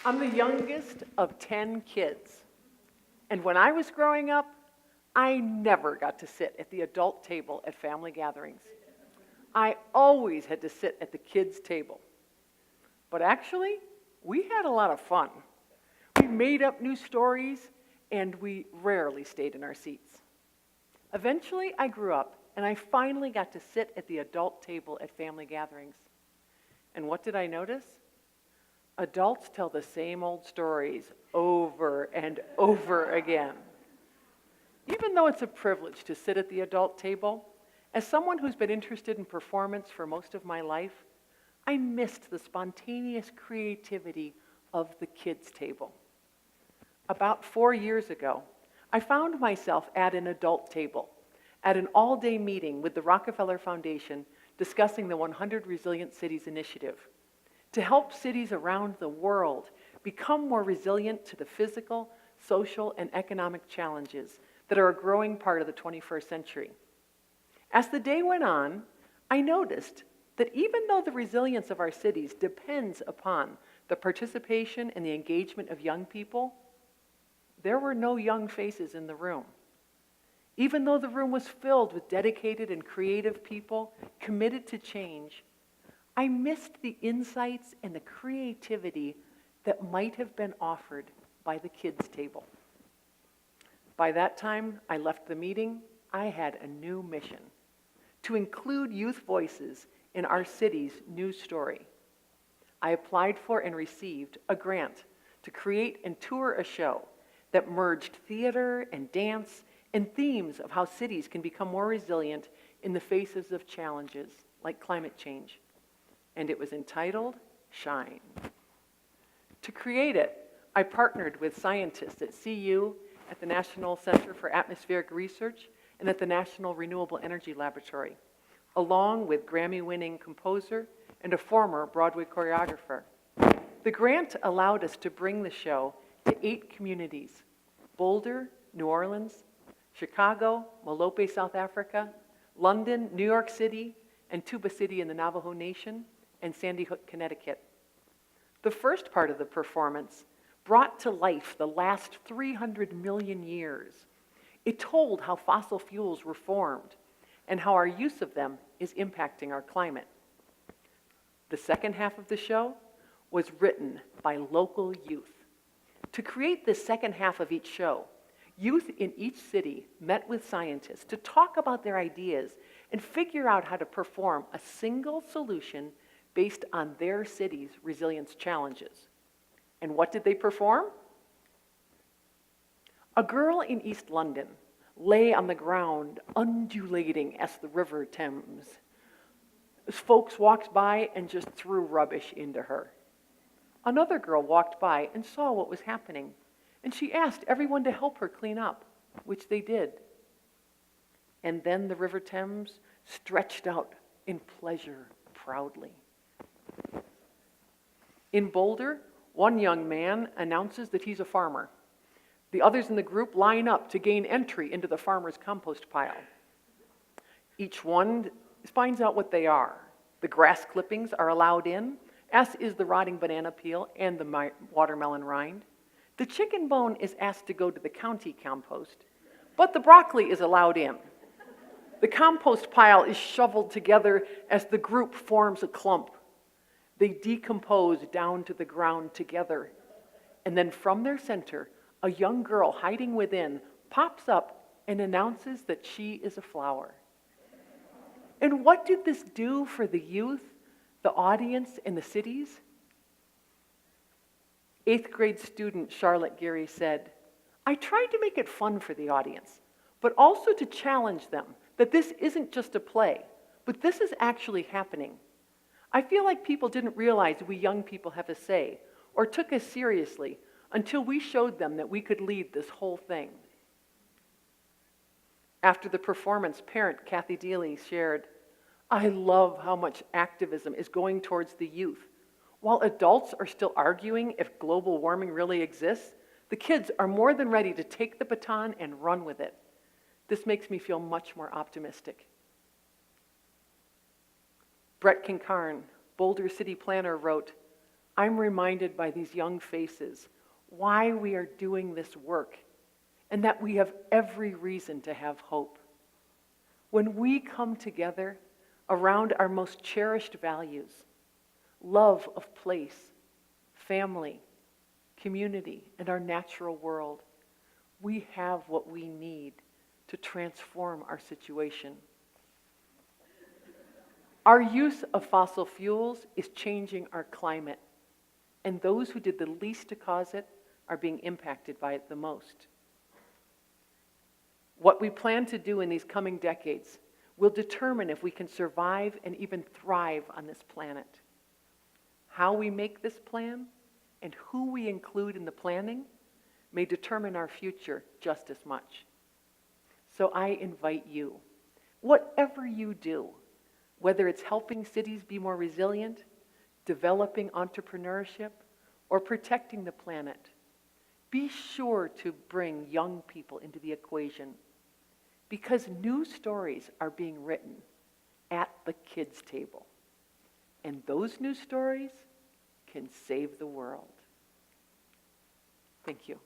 I'm the youngest of 10 kids. And when I was growing up, I never got to sit at the adult table at family gatherings. I always had to sit at the kids' table. But actually, we had a lot of fun. We made up new stories, and we rarely stayed in our seats. Eventually, I grew up, and I finally got to sit at the adult table at family gatherings. And what did I notice? Adults tell the same old stories over and over again. Even though it's a privilege to sit at the adult table, as someone who's been interested in performance for most of my life, I missed the spontaneous creativity of the kids' table. About 4 years ago, I found myself at an adult table at an all-day meeting with the Rockefeller Foundation discussing the 100 Resilient Cities Initiative to help cities around the world become more resilient to the physical, social, and economic challenges that are a growing part of the 21st century. As the day went on, I noticed that even though the resilience of our cities depends upon the participation and the engagement of young people, there were no young faces in the room. Even though the room was filled with dedicated and creative people committed to change, I missed the insights and the creativity that might have been offered by the kids' table. By that time I left the meeting, I had a new mission: to include youth voices in our city's news story. I applied for and received a grant to create and tour a show that merged theater and dance and themes of how cities can become more resilient in the faces of challenges like climate change. And it was entitled Shine. To create it, I partnered with scientists at CU, at the National Center for Atmospheric Research, and at the National Renewable Energy Laboratory, along with Grammy-winning composer and a former Broadway choreographer. The grant allowed us to bring the show to 8 communities: Boulder, New Orleans, Chicago, Molope, South Africa, London, New York City, and Tuba City in the Navajo Nation, and Sandy Hook, Connecticut. The first part of the performance brought to life the last 300 million years. It told how fossil fuels were formed and how our use of them is impacting our climate. The second half of the show was written by local youth. To create this second half of each show, youth in each city met with scientists to talk about their ideas and figure out how to perform a single solution based on their city's resilience challenges. And what did they perform? A girl in East London lay on the ground, undulating as the River Thames. As folks walked by and just threw rubbish into her. Another girl walked by and saw what was happening, and she asked everyone to help her clean up, which they did. And then the River Thames stretched out in pleasure proudly. In Boulder, one young man announces that he's a farmer. The others in the group line up to gain entry into the farmer's compost pile. Each one finds out what they are. The grass clippings are allowed in, as is the rotting banana peel and the watermelon rind. The chicken bone is asked to go to the county compost, but the broccoli is allowed in. The compost pile is shoveled together as the group forms a clump. They decompose down to the ground together. And then from their center, a young girl hiding within pops up and announces that she is a flower. And what did this do for the youth, the audience, and the cities? 8th grade student Charlotte Geary said, "I tried to make it fun for the audience, but also to challenge them that this isn't just a play, but this is actually happening. I feel like people didn't realize we young people have a say or took us seriously until we showed them that we could lead this whole thing." After the performance, parent Kathy Dealey shared, "I love how much activism is going towards the youth. While adults are still arguing if global warming really exists, the kids are more than ready to take the baton and run with it. This makes me feel much more optimistic." Brett Kincarn, Boulder city planner, wrote, I'm reminded by these young faces why we are doing this work and that we have every reason to have hope. When we come together around our most cherished values, love of place, family, community, and our natural world, we have what we need to transform our situation. Our use of fossil fuels is changing our climate, and those who did the least to cause it are being impacted by it the most. What we plan to do in these coming decades will determine if we can survive and even thrive on this planet. How we make this plan and who we include in the planning may determine our future just as much. So I invite you, whatever you do, whether it's helping cities be more resilient, developing entrepreneurship, or protecting the planet, be sure to bring young people into the equation, because new stories are being written at the kids' table. And those new stories can save the world. Thank you.